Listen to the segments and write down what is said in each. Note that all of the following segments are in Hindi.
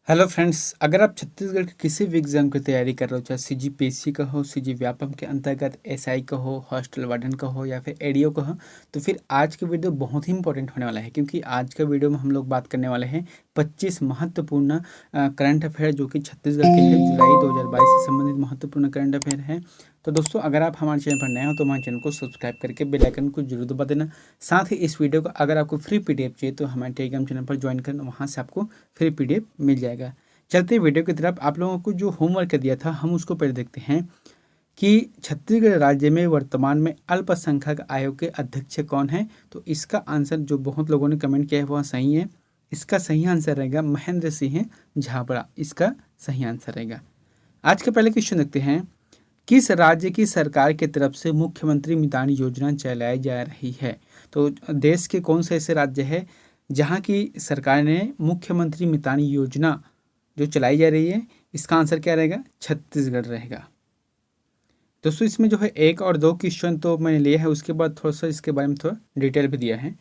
हेलो फ्रेंड्स, अगर आप छत्तीसगढ़ के किसी भी एग्जाम की तैयारी कर रहे हो, चाहे सीजीपीएससी का हो, सीजी व्यापम के अंतर्गत एसआई का हो, हॉस्टल वार्डन का हो या फिर एडीओ का हो, तो फिर आज का वीडियो बहुत ही इंपॉर्टेंट होने वाला है। क्योंकि आज का वीडियो में हम लोग बात करने वाले हैं 25 महत्वपूर्ण करंट अफेयर जो कि छत्तीसगढ़ के हैं। जुलाई 2022 से संबंधित महत्वपूर्ण करंट अफेयर हैं। तो दोस्तों, अगर आप हमारे चैनल पर नए हो तो हमारे चैनल को सब्सक्राइब करके बेल आइकन को जरूर दबा देना। साथ ही इस वीडियो को अगर आपको फ्री पीडीएफ चाहिए तो हमारे टेलीग्राम चैनल पर ज्वाइन करना, वहाँ से आपको फ्री पीडीएफ मिल जाएगा। चलते वीडियो की तरफ। आप लोगों को जो होमवर्क दिया था हम उसको पहले देखते हैं कि छत्तीसगढ़ राज्य में वर्तमान में अल्पसंख्यक आयोग के अध्यक्ष कौन है। तो इसका आंसर जो बहुत लोगों ने कमेंट किया है वह सही है। इसका सही आंसर रहेगा महेंद्र सिंह झाबड़ा। इसका सही आंसर रहेगा। आज का पहले क्वेश्चन देखते हैं। किस राज्य की सरकार की तरफ से मुख्यमंत्री मितान योजना चलाई जा रही है। तो देश के कौन से ऐसे राज्य है जहाँ की सरकार ने मुख्यमंत्री मितान योजना जो चलाई जा रही है, इसका आंसर क्या रहेगा? छत्तीसगढ़ रहेगा। दोस्तों, इसमें जो है 1 और 2 क्वेश्चन तो मैंने लिया है, उसके बाद थोड़ा सा इसके बारे में थोड़ा डिटेल भी दिया है।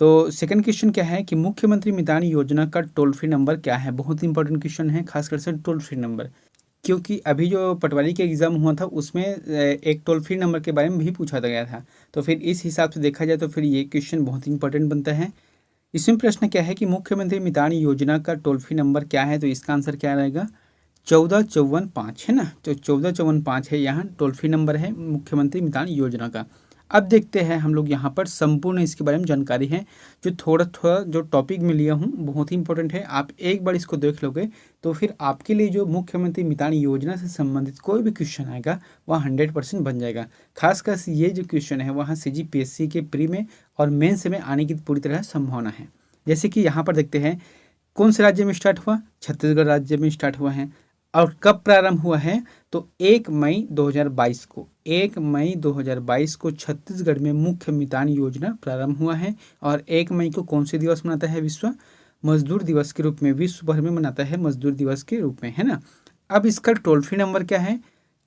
तो सेकंड क्वेश्चन क्या है कि मुख्यमंत्री मितान योजना का टोल फ्री नंबर क्या है। बहुत इंपॉर्टेंट क्वेश्चन है, खासकर से टोल फ्री नंबर, क्योंकि अभी जो पटवारी के एग्जाम हुआ था उसमें एक टोल फ्री नंबर के बारे में भी पूछा गया था। तो फिर इस हिसाब से देखा जाए तो फिर ये क्वेश्चन बहुत ही इंपॉर्टेंट बनता है। इसमें प्रश्न क्या है कि मुख्यमंत्री मितान योजना का टोल फ्री नंबर क्या है। तो इसका आंसर क्या रहेगा? 1454 है ना। तो 1454 है यहाँ टोल फ्री नंबर है मुख्यमंत्री मितान योजना का। अब देखते हैं हम लोग यहाँ पर संपूर्ण इसके बारे में जानकारी है। जो थोड़ा थोड़ा जो टॉपिक में लिया हूँ बहुत ही इंपॉर्टेंट है। आप एक बार इसको देख लोगे तो फिर आपके लिए जो मुख्यमंत्री मितान योजना से संबंधित कोई भी क्वेश्चन आएगा वह 100% बन जाएगा। खासकर से ये जो क्वेश्चन है वहाँ सीजीपीएससी के प्री में और मेंस में आने की पूरी तरह संभावना है। जैसे कि यहाँ पर देखते हैं कौन से राज्य में स्टार्ट हुआ। छत्तीसगढ़ राज्य में स्टार्ट हुआ है। और कब प्रारंभ हुआ है? तो 1 मई 2022 को 1 मई 2022 को छत्तीसगढ़ में मुख्य मितान योजना प्रारंभ हुआ है। और 1 मई को कौन से दिवस मनाता है? विश्व मजदूर दिवस के रूप में, विश्व भर में मनाता है मजदूर दिवस के रूप में, है ना। अब इसका टोल फ्री नंबर क्या है?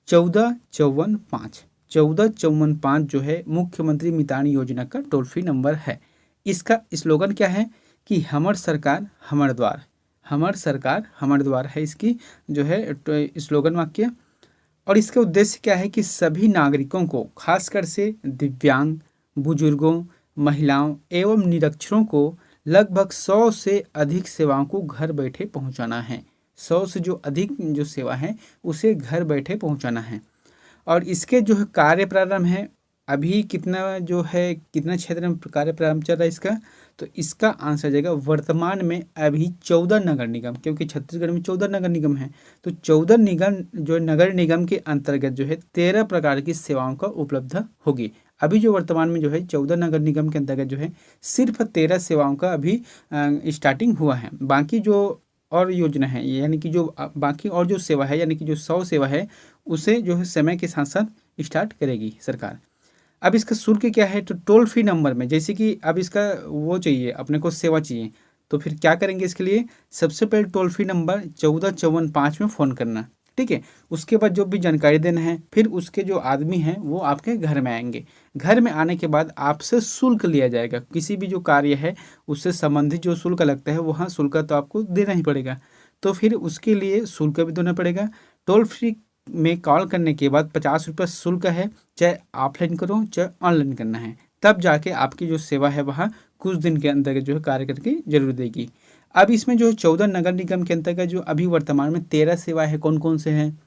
1454 1454 जो है मुख्यमंत्री मितान योजना का टोल फ्री नंबर है। इसका स्लोगन क्या है कि हमर सरकार हमर द्वार, हमर सरकार हमर द्वार है इसकी जो है स्लोगन वाक्य। और इसका उद्देश्य क्या है कि सभी नागरिकों को, खासकर से दिव्यांग, बुजुर्गों, महिलाओं एवं निरक्षरों को लगभग 100 से अधिक सेवाओं को घर बैठे पहुंचाना है। 100 से जो अधिक जो सेवा है उसे घर बैठे पहुंचाना है। और इसके जो है कार्य प्रारंभ है अभी कितना जो है कितना क्षेत्र में कार्य प्रारंभ चल रहा है इसका। तो इसका आंसर जाएगा वर्तमान में अभी 14 नगर निगम, क्योंकि छत्तीसगढ़ में 14 नगर निगम है। तो 14 निगम जो नगर निगम के अंतर्गत जो है 13 प्रकार की सेवाओं का उपलब्ध होगी। अभी जो वर्तमान में जो है 14 नगर निगम के अंतर्गत जो है सिर्फ 13 सेवाओं का अभी स्टार्टिंग हुआ है। बाकी जो और योजना है यानी कि जो बाकी और जो सेवा है यानी कि जो 100 सेवा है उसे जो है समय के साथ साथ स्टार्ट करेगी सरकार। अब इसका शुल्क क्या है? तो टोल फ्री नंबर में जैसे कि अब इसका वो चाहिए अपने को सेवा चाहिए, तो फिर क्या करेंगे इसके लिए? सबसे पहले टोल फ्री नंबर 1454 में फ़ोन करना, ठीक है। उसके बाद जो भी जानकारी देना है, फिर उसके जो आदमी हैं वो आपके घर में आएंगे। घर में आने के बाद आपसे शुल्क लिया जाएगा। किसी भी जो कार्य है उससे संबंधित जो शुल्क लगता है वहाँ शुल्क तो आपको देना ही पड़ेगा। तो फिर उसके लिए शुल्क भी देना पड़ेगा। टोल फ्री में कॉल करने के बाद 50 रुपये शुल्क है, चाहे ऑफलाइन करो चाहे ऑनलाइन करना है। तब जाके आपकी जो सेवा है वह कुछ दिन के अंतर्गत जो है कार्य करके जरूर देगी। अब इसमें जो 14 नगर निगम के अंतर्गत जो अभी वर्तमान में 13 सेवा है, कौन कौन से हैं?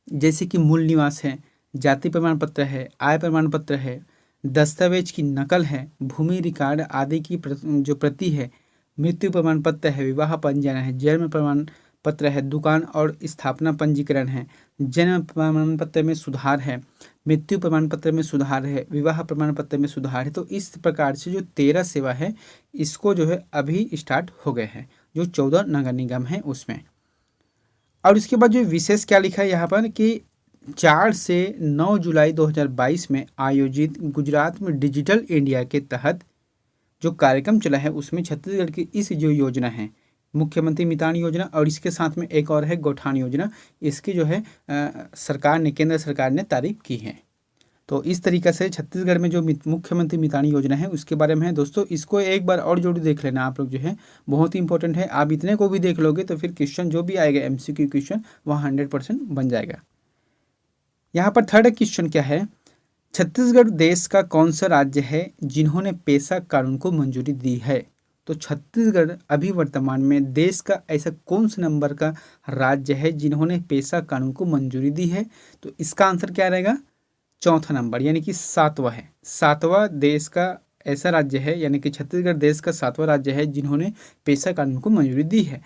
जैसे कि मूल निवास है, जाति प्रमाण पत्र है, आय प्रमाण पत्र है, दस्तावेज की नकल है, भूमि रिकॉर्ड आदि की जो प्रति है, मृत्यु प्रमाण पत्र है, विवाह पंजीयन है, जन्म प्रमाण पत्र है, दुकान और स्थापना पंजीकरण है, जन्म प्रमाण पत्र में सुधार है, मृत्यु प्रमाण पत्र में सुधार है, विवाह प्रमाण पत्र में सुधार है। तो इस प्रकार से जो 13 सेवा है इसको जो है अभी स्टार्ट हो गए हैं जो 14 नगर निगम है उसमें। और इसके बाद जो विशेष क्या लिखा है यहाँ पर कि 4 से 9 जुलाई 2022 में आयोजित गुजरात में डिजिटल इंडिया के तहत जो कार्यक्रम चला है उसमें छत्तीसगढ़ की इस जो योजना है मुख्यमंत्री मितान योजना और इसके साथ में एक और है गौठान योजना, इसकी जो है सरकार ने, केंद्र सरकार ने तारीफ की है। तो इस तरीके से छत्तीसगढ़ में जो मुख्यमंत्री मितानी योजना है उसके बारे में है दोस्तों। इसको एक बार और जोड़ देख लेना आप लोग जो है, बहुत ही इंपॉर्टेंट है। आप इतने को भी देख लोगे तो फिर क्वेश्चन जो भी आएगा MCQ क्वेश्चन वह 100% बन जाएगा। यहाँ पर थर्ड क्वेश्चन क्या है, छत्तीसगढ़ देश का कौन सा राज्य है जिन्होंने पेशा कानून को मंजूरी दी है। तो छत्तीसगढ़ अभी वर्तमान में देश का ऐसा कौन सा नंबर का राज्य है जिन्होंने पेशा कानून को मंजूरी दी है। तो इसका आंसर क्या रहेगा, चौथा नंबर यानी कि 7वां है। 7वां देश का ऐसा राज्य है, यानी कि छत्तीसगढ़ देश का 7वां राज्य है जिन्होंने पेशा कानून को मंजूरी दी है।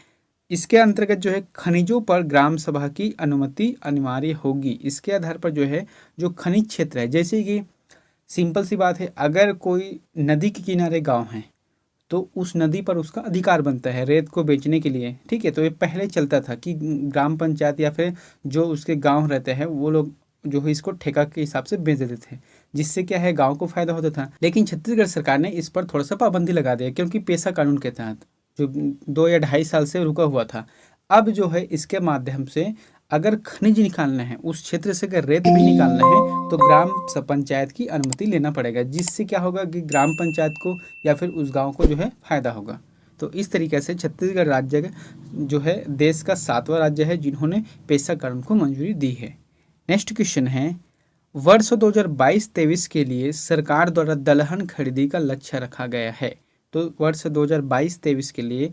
इसके अंतर्गत जो है खनिजों पर ग्राम सभा की अनुमति अनिवार्य होगी। इसके आधार पर जो है जो खनिज क्षेत्र है, जैसे कि सिंपल सी बात है, अगर कोई नदी के किनारे गांव है तो उस नदी पर उसका अधिकार बनता है रेत को बेचने के लिए, ठीक है। तो ये पहले चलता था कि ग्राम पंचायत या फिर जो उसके गांव रहते हैं वो लोग जो है इसको ठेका के हिसाब से बेच देते थे, जिससे क्या है गांव को फायदा होता था। लेकिन छत्तीसगढ़ सरकार ने इस पर थोड़ा सा पाबंदी लगा दिया, क्योंकि पेशा कानून के तहत जो 2 या 2.5 साल से रुका हुआ था, अब जो है इसके माध्यम से अगर खनिज निकालना है, उस क्षेत्र से अगर रेत भी निकालना है तो ग्राम पंचायत की अनुमति लेना पड़ेगा, जिससे क्या होगा कि ग्राम पंचायत को या फिर उस गांव को जो है फायदा होगा। तो इस तरीके से छत्तीसगढ़ राज्य जो है देश का 7वां राज्य है जिन्होंने पेशा कानून को मंजूरी दी है। नेक्स्ट क्वेश्चन है, वर्ष 2022-23 के लिए सरकार द्वारा दलहन खरीदी का लक्ष्य रखा गया है। तो वर्ष 2022-23 के लिए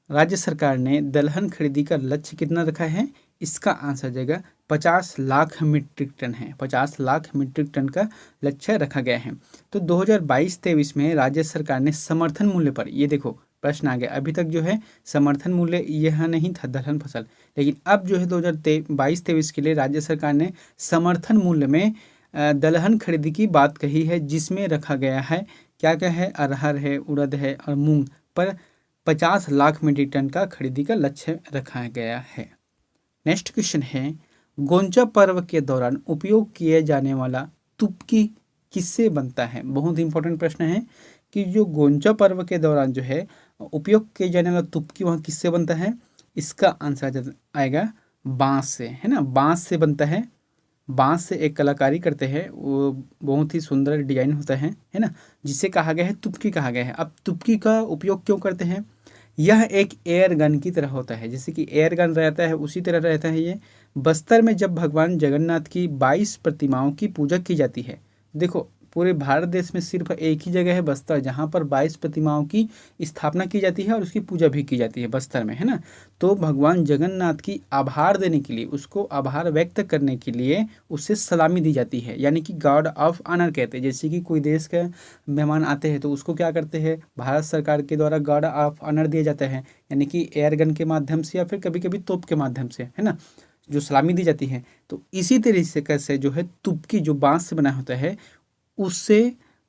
राज्य सरकार ने दलहन खरीदी का लक्ष्य कितना रखा है। इसका आंसर जाएगा 50 लाख मीट्रिक टन है। 50 लाख मीट्रिक टन का लक्ष्य रखा गया है। तो 2022-23 में राज्य सरकार ने समर्थन मूल्य पर, ये देखो प्रश्न आ गया, अभी तक जो है समर्थन मूल्य यह नहीं था दलहन फसल, लेकिन अब जो है 2022-23 के लिए राज्य सरकार ने समर्थन मूल्य में दलहन खरीदी की बात कही है, जिसमें रखा गया है क्या क्या है, अरहर है, उड़द है और मूंग पर 50 लाख मीट्रिक टन का खरीदी का लक्ष्य रखा गया है। नेक्स्ट क्वेश्चन है, गोंचा पर्व के दौरान उपयोग किए जाने वाला तुपकी किससे बनता है। बहुत इंपॉर्टेंट प्रश्न है कि जो गोंचा पर्व के दौरान जो है उपयोग किए जाने वाला तुपकी वहाँ किससे बनता है। इसका आंसर आएगा बांस से, है ना, बांस से बनता है। बांस से एक कलाकारी करते हैं, वो बहुत ही सुंदर डिजाइन होता है ना, जिसे कहा गया है तुपकी कहा गया है। अब तुपकी का उपयोग क्यों करते हैं, यह एक एयर गन की तरह होता है, जैसे कि एयर गन रहता है उसी तरह रहता है ये। बस्तर में जब भगवान जगन्नाथ की 22 प्रतिमाओं की पूजा की जाती है, देखो पूरे भारत देश में सिर्फ एक ही जगह है बस्तर, जहाँ पर 22 प्रतिमाओं की स्थापना की जाती है और उसकी पूजा भी की जाती है, बस्तर में, है ना। तो भगवान जगन्नाथ की आभार देने के लिए, उसको आभार व्यक्त करने के लिए उससे सलामी दी जाती है, यानी कि गार्ड ऑफ ऑनर कहते हैं। जैसे कि कोई देश के मेहमान आते हैं तो उसको क्या करते हैं, भारत सरकार के द्वारा गार्ड ऑफ ऑनर दिया जाता है, यानी कि एयर गन के माध्यम से या फिर कभी कभी तोप के माध्यम से, है ना, जो सलामी दी जाती है। तो इसी तरीके से जो है तुपकी जो बांस से बना होता है उससे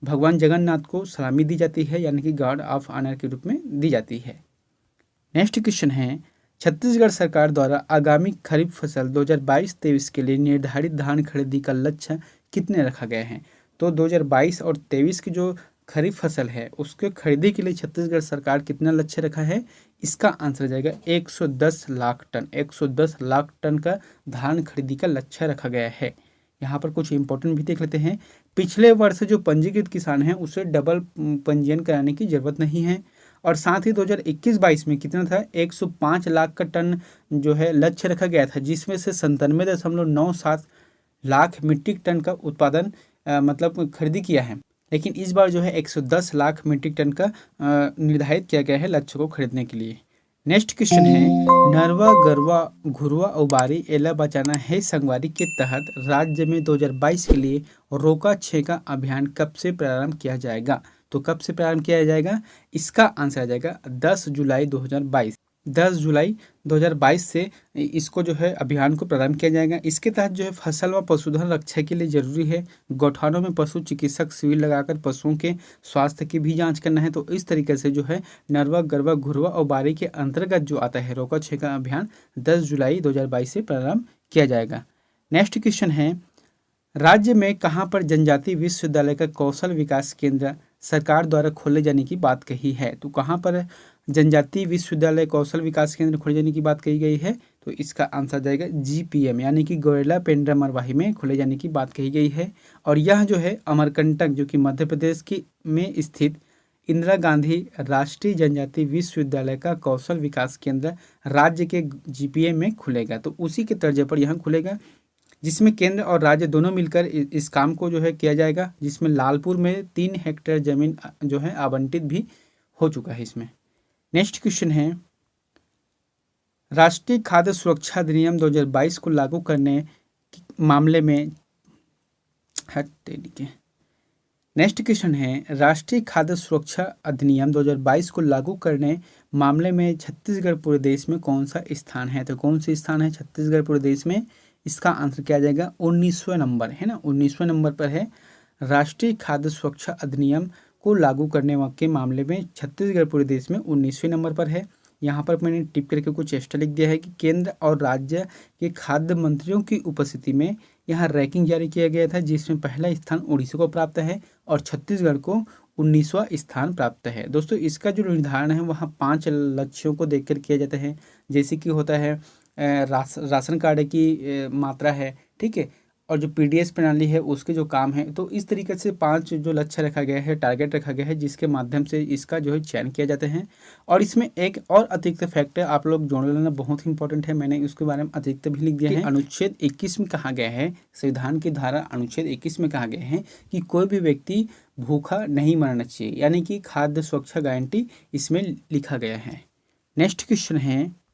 भगवान जगन्नाथ को सलामी दी जाती है, यानी कि गार्ड ऑफ ऑनर के रूप में दी जाती है। नेक्स्ट क्वेश्चन है, छत्तीसगढ़ सरकार द्वारा आगामी खरीफ फसल 2022-23 के लिए निर्धारित धान खरीदी का लक्ष्य कितने रखा गया है। तो 2022 और 23 की जो खरीफ फसल है उसके खरीदी के लिए छत्तीसगढ़ सरकार कितना लक्ष्य रखा है। इसका आंसर जाएगा 110 लाख टन। 110 लाख टन का धान खरीदी का लक्ष्य रखा गया है। यहाँ पर कुछ इंपॉर्टेंट भी देख लेते हैं। पिछले वर्ष जो पंजीकृत किसान हैं उसे डबल पंजीयन कराने की जरूरत नहीं है। और साथ ही 2021-22 में कितना था, 105 लाख का टन जो है लक्ष्य रखा गया था, जिसमें से 97.97 लाख मीट्रिक टन का उत्पादन मतलब खरीदी किया है। लेकिन इस बार जो है 110 लाख मीट्रिक टन का निर्धारित किया गया है लक्ष्य को खरीदने के लिए। नेक्स्ट क्वेश्चन है, नरवा गरवा घुरवा और बारी एला बचाना है संगवारी के तहत राज्य में 2022 के लिए रोका छेका अभियान कब से प्रारंभ किया जाएगा। तो कब से प्रारंभ किया जाएगा, इसका आंसर आ जाएगा 10 जुलाई 2022। 10 जुलाई 2022 से इसको जो है अभियान को प्रारंभ किया जाएगा। इसके तहत जो है फसल व पशुधन रक्षा के लिए जरूरी है गौठानों में पशु चिकित्सक शिविर लगाकर पशुओं के स्वास्थ्य की भी जांच करना है। तो इस तरीके से जो है नरवा गरवा घुरवा और बारी के अंतर्गत जो आता है रोका छेका अभियान 10 जुलाई 2022 से प्रारंभ किया जाएगा। नेक्स्ट क्वेश्चन है, राज्य में कहाँ पर जनजाति विश्वविद्यालय का कौशल विकास केंद्र सरकार द्वारा खोले जाने की बात कही है। तो कहाँ पर जनजाति विश्वविद्यालय कौशल विकास केंद्र खोले जाने की बात कही गई है, तो इसका आंसर जाएगा GPM यानी कि गौरेला पेंड्रा मरवाही में खोले जाने की बात कही गई है। और यह जो है अमरकंटक जो कि मध्य प्रदेश की में स्थित इंदिरा गांधी राष्ट्रीय जनजाति विश्वविद्यालय का कौशल विकास केंद्र राज्य के GPM में खुलेगा। तो उसी के तर्ज पर यहाँ खुलेगा, जिसमें केंद्र और राज्य दोनों मिलकर इस काम को जो है किया जाएगा, जिसमें लालपुर में 3 हेक्टेयर जमीन जो है आवंटित भी हो चुका है इसमें। नेक्स्ट क्वेश्चन है, राष्ट्रीय खाद्य सुरक्षा अधिनियम 2022 को लागू करने मामले में नेक्स्ट क्वेश्चन है, राष्ट्रीय खाद्य सुरक्षा अधिनियम 2022 को लागू करने मामले में छत्तीसगढ़ पूरे देश में कौन सा स्थान है? तो कौन सा स्थान है छत्तीसगढ़ पूरे देश में? इसका आंसर क्या आ जाएगा? 19वें नंबर है ना, 19वें नंबर पर है। राष्ट्रीय खाद्य सुरक्षा अधिनियम को लागू करने के मामले में छत्तीसगढ़ पूरे देश में 19वें नंबर पर है। यहाँ पर मैंने टिप करके कुछ एक्स्ट्रा लिख दिया है कि केंद्र और राज्य के खाद्य मंत्रियों की उपस्थिति में यहाँ रैंकिंग जारी किया गया था, जिसमें पहला स्थान उड़ीसा को प्राप्त है और छत्तीसगढ़ को 19वां स्थान प्राप्त है। दोस्तों इसका जो निर्धारण है वहाँ 5 लक्ष्यों को देखकर किया जाता है, जैसे कि होता है राशन कार्ड की मात्रा है, ठीक है, और जो PDS प्रणाली है उसके जो काम है। तो इस तरीके से 5 जो लक्ष्य रखा गया है, टारगेट रखा गया है, जिसके माध्यम से इसका जो है चयन किया जाता है। और इसमें एक और अतिरिक्त फैक्टर आप लोग जोड़ लेना, बहुत इंपॉर्टेंट है, मैंने उसके बारे में अतिरिक्त भी लिख दिया है। अनुच्छेद 21 में कहा गया है, संविधान की धारा अनुच्छेद 21 में कहा गया है कि कोई भी व्यक्ति भूखा नहीं मरना चाहिए, यानी कि खाद्य सुरक्षा गारंटी इसमें लिखा गया है। नेक्स्ट क्वेश्चन है,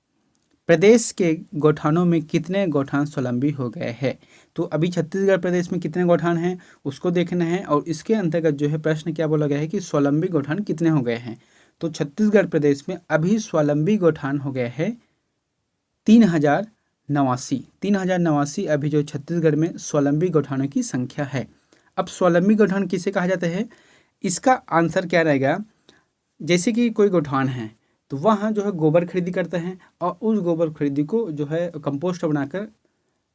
प्रदेश के गौठानों में कितने गौठान स्वावलंबी हो गए हैं? तो अभी छत्तीसगढ़ प्रदेश में कितने गौठान हैं उसको देखना है, और इसके अंतर्गत जो है प्रश्न क्या बोला गया है कि स्वावलंबी गौठान कितने हो गए हैं। तो छत्तीसगढ़ प्रदेश में अभी स्वावलंबी गौठान हो गए हैं 3089 अभी जो छत्तीसगढ़ में स्वावलंबी गौठानों की संख्या है। अब स्वावलंबी गौठान किसे कहा जाता है? इसका आंसर क्या रहेगा, जैसे कि कोई गौठान है तो वहाँ जो है गोबर खरीदी करते हैं और उस गोबर खरीदी को जो है कंपोस्ट बनाकर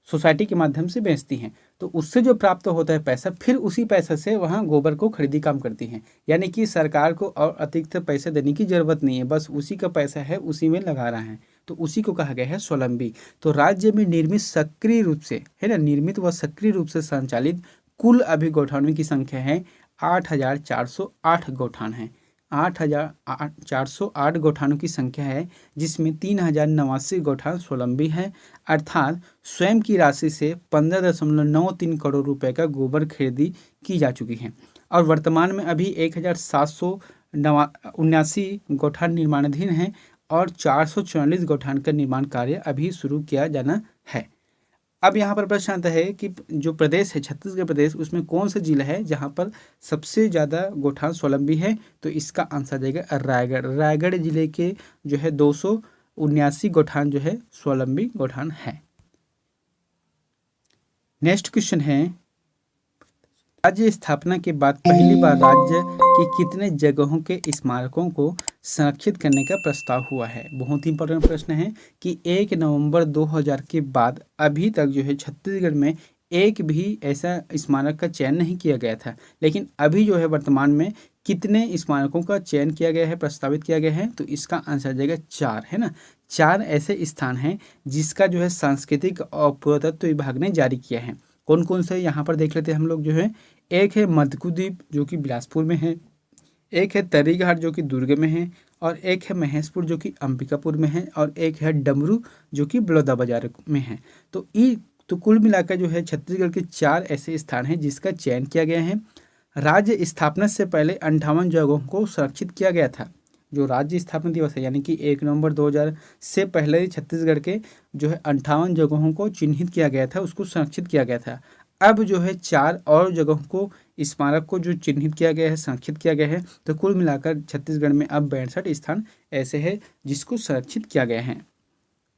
सोसाइटी के माध्यम से बेचती हैं, तो उससे जो प्राप्त होता है पैसा, फिर उसी पैसे से वहाँ गोबर को खरीदी काम करती हैं, यानी कि सरकार को और अतिरिक्त पैसे देने की जरूरत नहीं है, बस उसी का पैसा है उसी में लगा रहा है, तो उसी को कहा गया है स्वावलंबी। तो राज्य में निर्मित सक्रिय रूप से है ना, निर्मित व सक्रिय रूप से संचालित कुल अभी गौठानों की संख्या है 8408 गौठान है। 8408 गौठानों की संख्या है, जिसमें 3089 गौठान स्वावलंबी है, अर्थात स्वयं की राशि से 15.93 करोड़ रुपए का गोबर खरीदी की जा चुकी है। और वर्तमान में अभी 1779 गौठान निर्माणाधीन है और 444 गौठान का निर्माण कार्य अभी शुरू किया जाना है। अब यहाँ पर प्रश्न आता है कि जो प्रदेश है छत्तीसगढ़ प्रदेश, उसमें कौन सा जिला है जहाँ पर सबसे ज़्यादा गौठान स्वावलंबी है? तो इसका आंसर जाएगा रायगढ़। रायगढ़ जिले के जो है 279 गौठान जो है स्वावलंबी गौठान है। नेक्स्ट क्वेश्चन है, राज्य स्थापना के बाद पहली बार राज्य के कितने जगहों के स्मारकों को संरक्षित करने का प्रस्ताव हुआ है? बहुत ही इंपॉर्टेंट प्रश्न है कि 1 नवंबर 2000 के बाद अभी तक जो है छत्तीसगढ़ में एक भी ऐसा स्मारक का चयन नहीं किया गया था, लेकिन अभी जो है वर्तमान में कितने स्मारकों का चयन किया गया है, प्रस्तावित किया गया है? तो इसका आंसर जाएगा 4 है ना। 4 ऐसे स्थान हैं जिसका जो है सांस्कृतिक और पुरातत्व विभाग ने जारी किया है। कौन कौन से यहाँ पर देख लेते हैं हम लोग जो है। एक है मधुकुद्वीप जो कि बिलासपुर में है, एक है तर्रीघाट जो कि दुर्ग में है, और एक है महेशपुर जो कि अंबिकापुर में है, और एक है डमरू जो कि बलौदाबाजार में है। तो कुल मिलाकर जो है छत्तीसगढ़ के 4 ऐसे स्थान हैं जिसका चयन किया गया है। राज्य स्थापना से पहले 58 जगहों को संरक्षित किया गया था। जो राज्य स्थापना दिवस है यानी कि 1 नवंबर 2000 से पहले छत्तीसगढ़ के जो है 58 जगहों को चिन्हित किया गया था, उसको संरक्षित किया गया था। अब जो है 4 और जगहों को, स्मारक को जो चिन्हित किया गया है, संरक्षित किया गया है। तो कुल मिलाकर छत्तीसगढ़ में अब 62 स्थान ऐसे हैं जिसको संरक्षित किया गया है।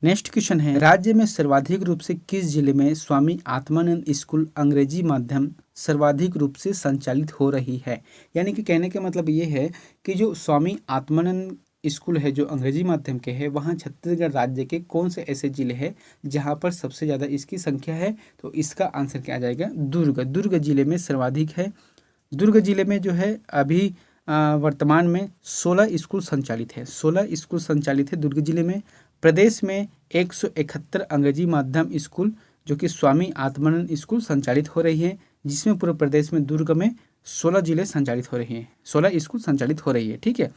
नेक्स्ट क्वेश्चन है, राज्य में सर्वाधिक रूप से किस जिले में स्वामी आत्मानंद स्कूल अंग्रेजी माध्यम सर्वाधिक रूप से संचालित हो रही है? यानी कि कहने का मतलब ये है कि जो स्वामी आत्मानंद स्कूल है जो अंग्रेजी माध्यम के है, वहाँ छत्तीसगढ़ राज्य के कौन से ऐसे जिले हैं जहाँ पर सबसे ज़्यादा इसकी संख्या है? तो इसका आंसर क्या आ जाएगा? दुर्ग। दुर्ग जिले में सर्वाधिक है। दुर्ग जिले में जो है अभी वर्तमान में 16 स्कूल संचालित है। 16 स्कूल संचालित है दुर्ग जिले में। प्रदेश में 171 अंग्रेजी माध्यम स्कूल जो कि स्वामी आत्मानंद स्कूल संचालित हो रही है, जिसमें पूरे प्रदेश में दुर्ग में 16 जिले संचालित हो रही हैं, 16 स्कूल संचालित हो रही है। ठीक है।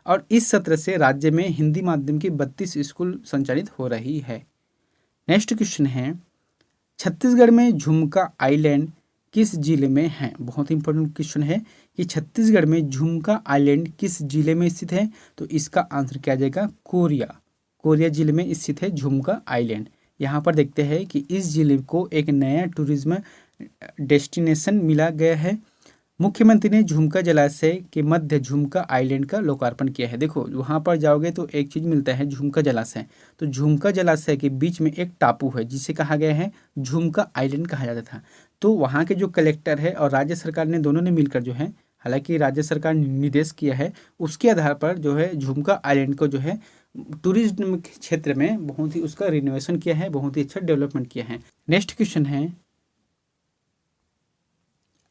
और इस सत्र से राज्य में हिंदी माध्यम की 32 स्कूल संचालित हो रही है। नेक्स्ट क्वेश्चन है, छत्तीसगढ़ में झुमका आइलैंड किस जिले में है? बहुत इंपॉर्टेंट क्वेश्चन है कि छत्तीसगढ़ में झुमका आइलैंड किस जिले में स्थित है? तो इसका आंसर क्या आ जाएगा? कोरिया। कोरिया जिले में स्थित है झुमका आइलैंड। यहाँ पर देखते हैं कि इस जिले को एक नया टूरिज्म डेस्टिनेशन मिला गया है। मुख्यमंत्री ने झुमका जलाशय के मध्य झुमका आइलैंड का लोकार्पण किया है। देखो वहाँ पर जाओगे तो एक चीज़ मिलता है, झुमका जलाशय। तो झुमका जलाशय के बीच में एक टापू है जिसे कहा गया है झुमका आइलैंड कहा जाता था। तो वहाँ के जो कलेक्टर है और राज्य सरकार ने दोनों ने मिलकर जो है, हालांकि राज्य सरकार ने निर्देश किया है, उसके आधार पर जो है झुमका आइलैंड को जो है टूरिज्म के क्षेत्र में बहुत ही उसका रिनोवेशन किया है, बहुत ही अच्छा डेवलपमेंट किया है। नेक्स्ट क्वेश्चन है,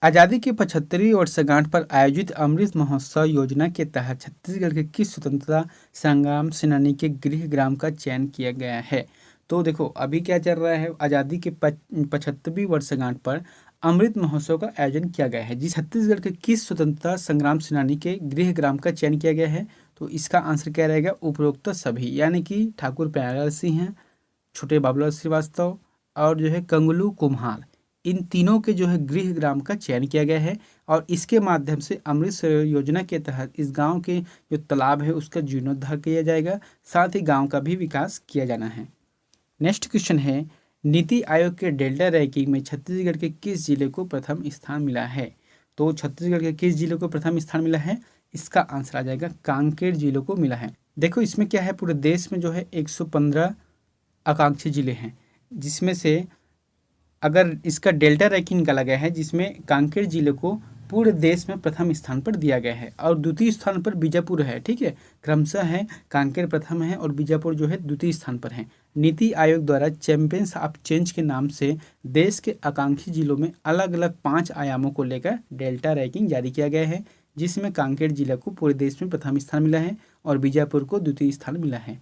आज़ादी की 75वीं वर्षगांठ पर आयोजित अमृत महोत्सव योजना के तहत छत्तीसगढ़ के किस स्वतंत्रता संग्राम सेनानी के गृह ग्राम का चयन किया गया है? तो देखो अभी क्या चल रहा है, आज़ादी के 75वीं वर्षगांठ पर अमृत महोत्सव का आयोजन किया गया है, जिस छत्तीसगढ़ के किस स्वतंत्रता संग्राम सेनानी के गृह ग्राम का चयन किया गया है? तो इसका आंसर क्या रहेगा? उपरोक्त सभी, यानी कि ठाकुर प्यारेलाल सिंह हैं, छोटे बाबूलाल श्रीवास्तव और जो है कंगलू कुम्हार, इन तीनों के जो है गृह ग्राम का चयन किया गया है। और इसके माध्यम से अमृत सरोवर योजना के तहत इस गांव के जो तालाब है उसका जीर्णोद्धार किया जाएगा, साथ ही गांव का भी विकास किया जाना है। नेक्स्ट क्वेश्चन है, नीति आयोग के डेल्टा रैंकिंग में छत्तीसगढ़ के किस जिले को प्रथम स्थान मिला है? तो छत्तीसगढ़ के किस जिले को प्रथम स्थान मिला है? इसका आंसर आ जाएगा कांकेर जिले को मिला है। देखो इसमें क्या है, पूरे देश में जो है 115 आकांक्षी जिले हैं, जिसमें से अगर इसका डेल्टा रैंकिंग निकाला गया है जिसमें कांकेर जिले को पूरे देश में प्रथम स्थान पर दिया गया है और द्वितीय स्थान पर बीजापुर है। ठीक है, क्रमशः है कांकेर प्रथम है और बीजापुर जो है द्वितीय स्थान पर है। नीति आयोग द्वारा चैंपियंस ऑफ चेंज के नाम से देश के आकांक्षी जिलों में अलग अलग 5 आयामों को लेकर डेल्टा रैंकिंग जारी किया गया है, जिसमें कांकेर जिला को पूरे देश में प्रथम स्थान मिला है और बीजापुर को द्वितीय स्थान मिला है।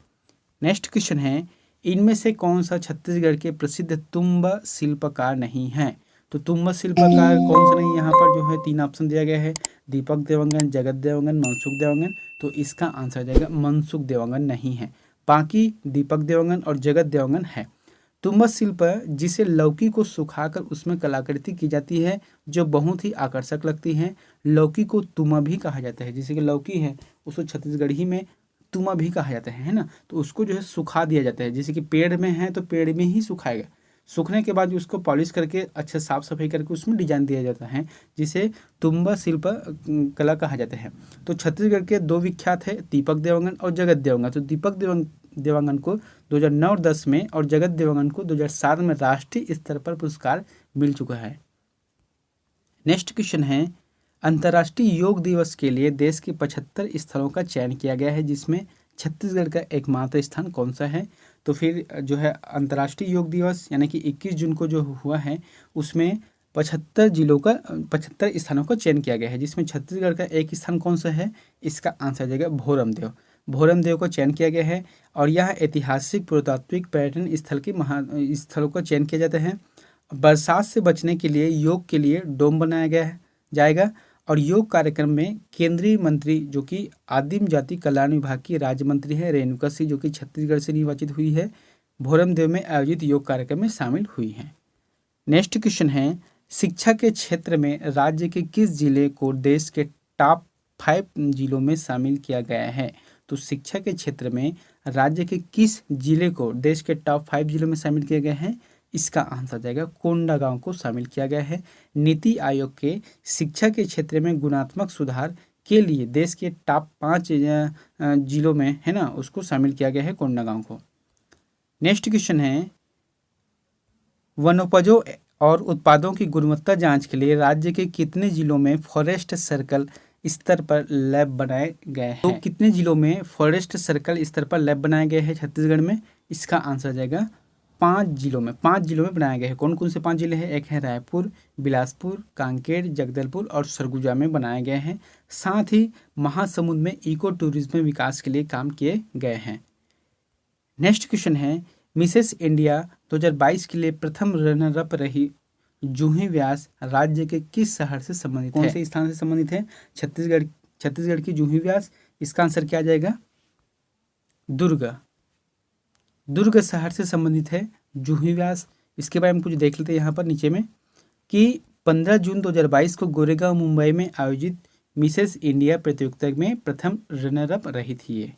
नेक्स्ट क्वेश्चन है, इनमें से कौन सा छत्तीसगढ़ के प्रसिद्ध तुम्ब शिल्पकार नहीं है? तो तुम्ब शिल्पकार कौन सा नहीं, यहाँ पर जो है 3 ऑप्शन दिया गया है, दीपक देवंगन, जगत देवंगन, मनसुख देवंगन। तो इसका आंसर जाएगा मनसुख देवंगन नहीं है, बाकी दीपक देवंगन और जगत देवंगन है। तुम्ब शिल्प जिसे लौकी को सुखाकर उसमें कलाकृति की जाती है जो बहुत ही आकर्षक लगती है। लौकी को तुमा भी कहा जाता है, जैसे कि लौकी है उसको छत्तीसगढ़ी में तुमा भी कहा जाता है ना। तो उसको जो है सुखा दिया जाता है, जैसे कि पेड़ में है तो पेड़ में ही सुखाएगा, सूखने के बाद उसको पॉलिश करके अच्छा साफ सफाई करके उसमें डिजाइन दिया जाता है, जिसे तुम्बा शिल्प कला कहा जाता है। तो छत्तीसगढ़ के 2 विख्यात है, दीपक देवंगन और जगत देवंगन। तो दीपक देवंगन को 2009 और 10 में और जगत देवंगन को 2007 में राष्ट्रीय स्तर पर पुरस्कार मिल चुका है। नेक्स्ट क्वेश्चन है, अंतर्राष्ट्रीय योग दिवस के लिए देश के 75 स्थलों का चयन किया गया है, जिसमें छत्तीसगढ़ का एकमात्र स्थान कौन सा है? तो फिर जो है अंतर्राष्ट्रीय योग दिवस यानी कि 21 जून को जो हुआ है उसमें 75 स्थानों का चयन किया गया है, जिसमें छत्तीसगढ़ का एक स्थान कौन सा है? इसका आंसर आ जाएगा भोरमदेव। भोरमदेव को चयन किया गया है और यह ऐतिहासिक पुरातात्विक पर्यटन स्थल के स्थलों का चयन किया जाता है। बरसात से बचने के लिए योग के लिए डोम बनाया गया जाएगा और योग कार्यक्रम में केंद्रीय मंत्री जो कि आदिम जाति कल्याण विभाग की राज्य मंत्री है रेणुका सिंह, जो कि छत्तीसगढ़ से निर्वाचित हुई है, भोरमदेव में आयोजित योग कार्यक्रम में शामिल हुई हैं। नेक्स्ट क्वेश्चन है, शिक्षा के क्षेत्र में राज्य के किस जिले को देश के टॉप 5 जिलों में शामिल किया गया है? तो शिक्षा के क्षेत्र में राज्य के किस जिले को देश के टॉप 5 जिलों में शामिल किया गया है? इसका आंसर जाएगा कोंडागांव को शामिल किया गया है। नीति आयोग के शिक्षा के क्षेत्र में गुणात्मक सुधार के लिए देश के टॉप 5 जिलों में है ना, उसको शामिल किया गया है कोंडागांव को। नेक्स्ट क्वेश्चन है, वनोपजों और उत्पादों की गुणवत्ता जांच के लिए राज्य के कितने जिलों में फॉरेस्ट सर्कल स्तर पर लैब बनाए गए हैं? तो कितने जिलों में फॉरेस्ट सर्कल स्तर पर लैब बनाए गए हैं छत्तीसगढ़ में? इसका आंसर जाएगा पाँच जिलों में बनाया गया है। कौन कौन से 5 जिले हैं? एक है रायपुर, बिलासपुर, कांकेर, जगदलपुर और सरगुजा में बनाए गए हैं। साथ ही महासमुंद में इको टूरिज्म विकास के लिए काम किए गए हैं। नेक्स्ट क्वेश्चन है, मिसेस इंडिया 2022 के लिए प्रथम रनर अप रही जूही व्यास राज्य के किस शहर से संबंधित है? कौन से स्थान से संबंधित है? छत्तीसगढ़ की जूही व्यास। इसका आंसर क्या आ जाएगा? दुर्ग शहर से संबंधित है जूही व्यास। इसके बारे में कुछ देख लेते हैं यहाँ पर नीचे में कि 15 जून 2022 को गोरेगांव मुंबई में आयोजित मिसेस इंडिया प्रतियोगिता में प्रथम रनर अप रही थी ये।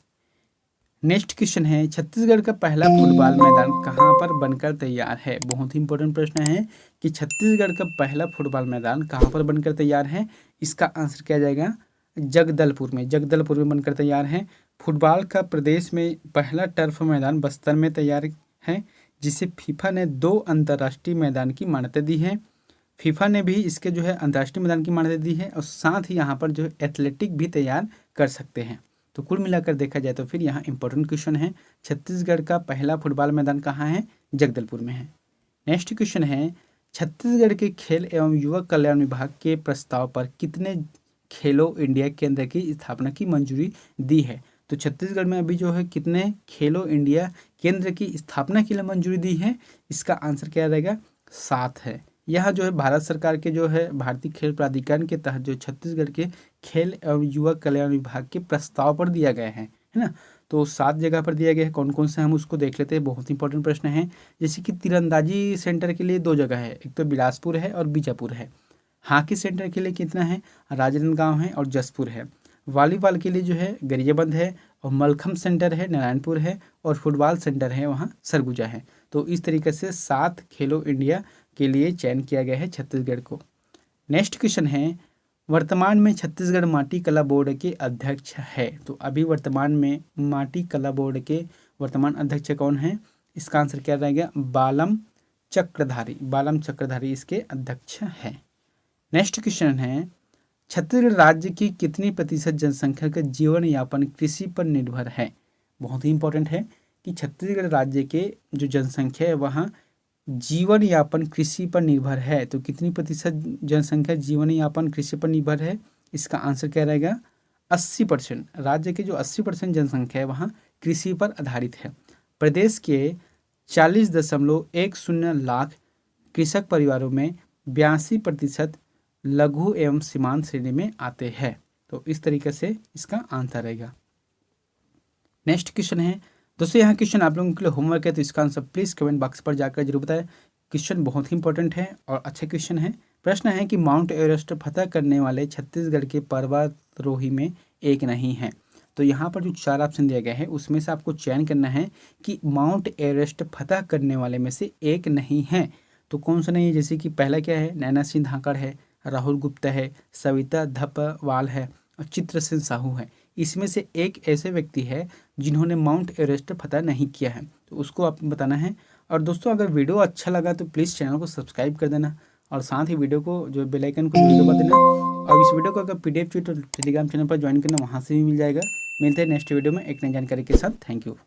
नेक्स्ट क्वेश्चन है, छत्तीसगढ़ का पहला फुटबॉल मैदान कहाँ पर बनकर तैयार है? बहुत ही इंपॉर्टेंट प्रश्न है कि छत्तीसगढ़ का पहला फुटबॉल मैदान कहाँ पर बनकर तैयार है? इसका आंसर क्या जाएगा? जगदलपुर में बनकर तैयार है। फुटबॉल का प्रदेश में पहला टर्फ मैदान बस्तर में तैयार है, जिसे फीफा ने 2 अंतर्राष्ट्रीय मैदान की मान्यता दी है। फीफा ने भी इसके जो है अंतर्राष्ट्रीय मैदान की मान्यता दी है और साथ ही यहाँ पर जो है एथलेटिक भी तैयार कर सकते हैं। तो कुल मिलाकर देखा जाए तो फिर यहाँ इंपॉर्टेंट क्वेश्चन है, छत्तीसगढ़ का पहला फुटबॉल मैदान कहाँ है? जगदलपुर में है। नेक्स्ट क्वेश्चन है, छत्तीसगढ़ के खेल एवं युवा कल्याण विभाग के प्रस्ताव पर कितने खेलो इंडिया केंद्र की स्थापना की मंजूरी दी है? तो छत्तीसगढ़ में अभी जो है कितने खेलो इंडिया केंद्र की स्थापना के लिए मंजूरी दी है? इसका आंसर क्या रहेगा? 7 है। यह जो है भारत सरकार के जो है भारतीय खेल प्राधिकरण के तहत जो छत्तीसगढ़ के खेल एवं युवा कल्याण विभाग के प्रस्ताव पर दिया गया है ना। तो 7 जगह पर दिया गया है। कौन कौन से हम उसको देख लेते हैं, बहुत इंपॉर्टेंट प्रश्न है। जैसे कि तीरंदाजी सेंटर के लिए 2 जगह है, एक तो बिलासपुर है और बीजापुर है। हॉकी सेंटर के लिए कितना है? राजनांदगांव है और जसपुर है। वॉलीबॉल के लिए जो है गरियाबंद है और मलखम सेंटर है, नारायणपुर है और फुटबॉल सेंटर है वहाँ सरगुजा है। तो इस तरीके से 7 खेलो इंडिया के लिए चयन किया गया है छत्तीसगढ़ को। नेक्स्ट क्वेश्चन है, वर्तमान में छत्तीसगढ़ माटी कला बोर्ड के अध्यक्ष है। तो अभी वर्तमान में माटी कला बोर्ड के वर्तमान अध्यक्ष कौन है? इसका आंसर क्या रहेगा? बालम चक्रधारी इसके अध्यक्ष है। नेक्स्ट क्वेश्चन है, छत्तीसगढ़ राज्य की कितनी प्रतिशत जनसंख्या का जीवन यापन कृषि पर निर्भर है? बहुत ही इंपॉर्टेंट है कि छत्तीसगढ़ राज्य के जो जनसंख्या है वहाँ जीवन यापन कृषि पर निर्भर है। तो कितनी प्रतिशत जनसंख्या जीवन यापन कृषि पर निर्भर है? इसका आंसर क्या रहेगा? 80%। राज्य के जो 80% जनसंख्या है वहाँ कृषि पर आधारित है। प्रदेश के 40.10 लाख कृषक परिवारों में 82% लघु एवं सीमांत श्रेणी में आते हैं। तो इस तरीके से इसका आंसर रहेगा। नेक्स्ट क्वेश्चन है दोस्तों, यहाँ क्वेश्चन आप लोगों के लिए होमवर्क है, तो इसका आंसर प्लीज़ कमेंट बॉक्स पर जाकर जरूर बताएं। क्वेश्चन बहुत ही इंपॉर्टेंट है और अच्छे क्वेश्चन है। प्रश्न है कि माउंट एवरेस्ट फतह करने वाले छत्तीसगढ़ के पर्वतारोही में एक नहीं है। तो यहाँ पर जो 4 ऑप्शन दिया गया है उसमें से आपको चयन करना है कि माउंट एवरेस्ट फतह करने वाले में से एक नहीं है। तो कौन सा नहीं है? जैसे कि पहला क्या है? नैना सिंह धाकड़ है, राहुल गुप्ता है, सविता धपवाल है और चित्रसेन साहू है। इसमें से एक ऐसे व्यक्ति है जिन्होंने माउंट एवरेस्ट फतह नहीं किया है, तो उसको आप बताना है। और दोस्तों अगर वीडियो अच्छा लगा तो प्लीज़ चैनल को सब्सक्राइब कर देना और साथ ही वीडियो को जो बेल आइकन को दबा देना। और इस वीडियो को अगर PDF चाहिए तो टेलीग्राम चैनल पर ज्वाइन करना, वहाँ से भी मिल जाएगा। मिलते हैं नेक्स्ट वीडियो में एक नई जानकारी के साथ। Thank you.